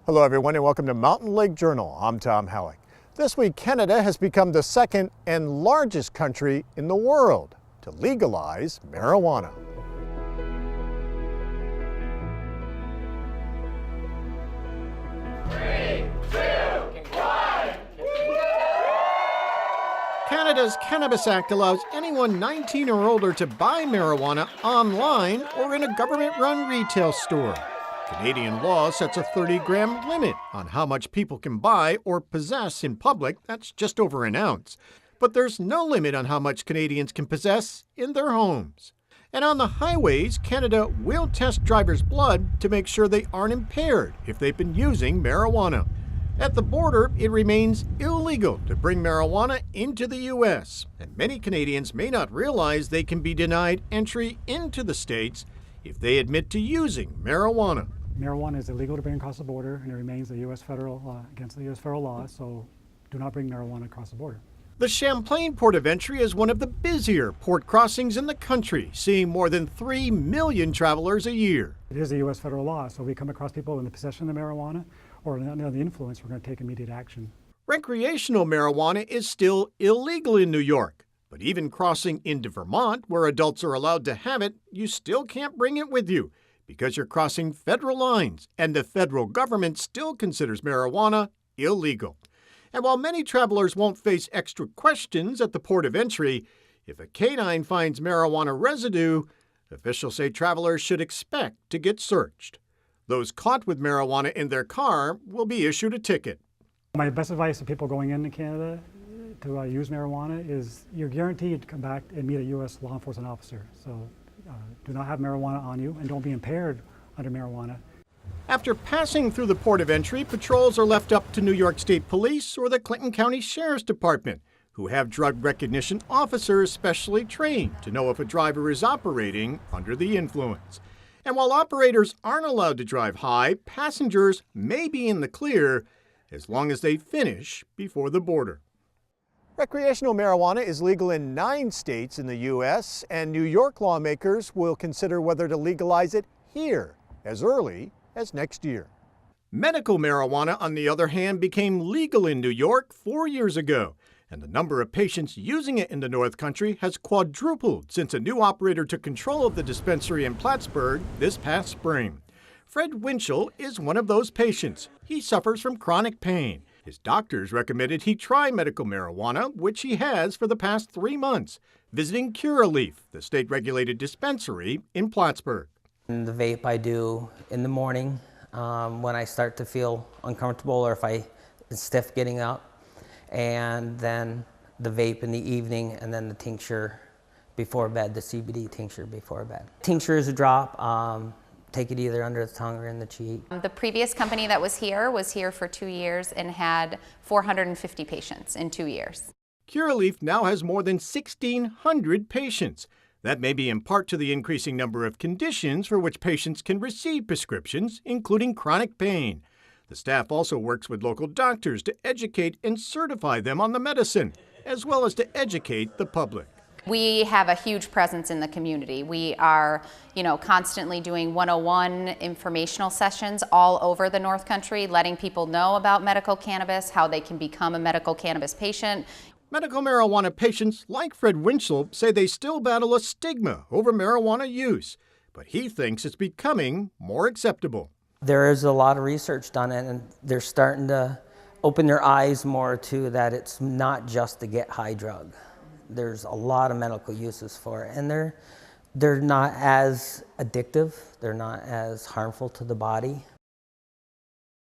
Hello everyone and welcome to Mountain Lake Journal. I'm Tom Halleck. This week Canada has become the second and largest country in the world to legalize marijuana. Canada's Cannabis Act allows anyone 19 or older to buy marijuana online or in a government-run retail store. Canadian law sets a 30-gram limit on how much people can buy or possess in public. That's just over an ounce. But there's no limit on how much Canadians can possess in their homes. And on the highways, Canada will test drivers' blood to make sure they aren't impaired if they've been using marijuana. At the border, it remains illegal to bring marijuana into the U.S., and many Canadians may not realize they can be denied entry into the states if they admit to using marijuana. Marijuana is illegal to bring across the border, and it remains against the U.S. federal law, so do not bring marijuana across the border. The Champlain port of entry is one of the busier port crossings in the country, seeing more than 3 million travelers a year. It is a U.S. federal law, so if we come across people in the possession of the marijuana or under the influence, we're going to take immediate action. Recreational marijuana is still illegal in New York, but even crossing into Vermont, where adults are allowed to have it, you still can't bring it with you because you're crossing federal lines, and the federal government still considers marijuana illegal. And while many travelers won't face extra questions at the port of entry, if a canine finds marijuana residue, officials say travelers should expect to get searched. Those caught with marijuana in their car will be issued a ticket. My best advice to people going into Canada to use marijuana is you're guaranteed to come back and meet a U.S. law enforcement officer. So do not have marijuana on you and don't be impaired under marijuana. After passing through the port of entry, patrols are left up to New York State Police or the Clinton County Sheriff's Department, who have drug recognition officers specially trained to know if a driver is operating under the influence. And while operators aren't allowed to drive high, passengers may be in the clear as long as they finish before the border. Recreational marijuana is legal in 9 states in the U.S., and New York lawmakers will consider whether to legalize it here as early as next year. Medical marijuana, on the other hand, became legal in New York 4 years ago, and the number of patients using it in the North Country has quadrupled since a new operator took control of the dispensary in Plattsburgh this past spring. Fred Winchell is one of those patients. He suffers from chronic pain. His doctors recommended he try medical marijuana, which he has for the past 3 months, visiting Curaleaf, the state-regulated dispensary in Plattsburgh. The vape I do in the morning when I start to feel uncomfortable or if I'm stiff getting up, and then the vape in the evening, and then the tincture before bed, the CBD tincture before bed. Tincture is a drop. Take it either under the tongue or in the cheek. The previous company that was here for 2 years and had 450 patients in 2 years. Curaleaf now has more than 1,600 patients. That may be in part to the increasing number of conditions for which patients can receive prescriptions, including chronic pain. The staff also works with local doctors to educate and certify them on the medicine, as well as to educate the public. We have a huge presence in the community. We are, constantly doing 101 informational sessions all over the North Country, letting people know about medical cannabis, how they can become a medical cannabis patient. Medical marijuana patients like Fred Winchell say they still battle a stigma over marijuana use, but he thinks it's becoming more acceptable. There is a lot of research done, and they're starting to open their eyes more to that it's not just a get-high drug. There's a lot of medical uses for it, and they're not as addictive, they're not as harmful to the body,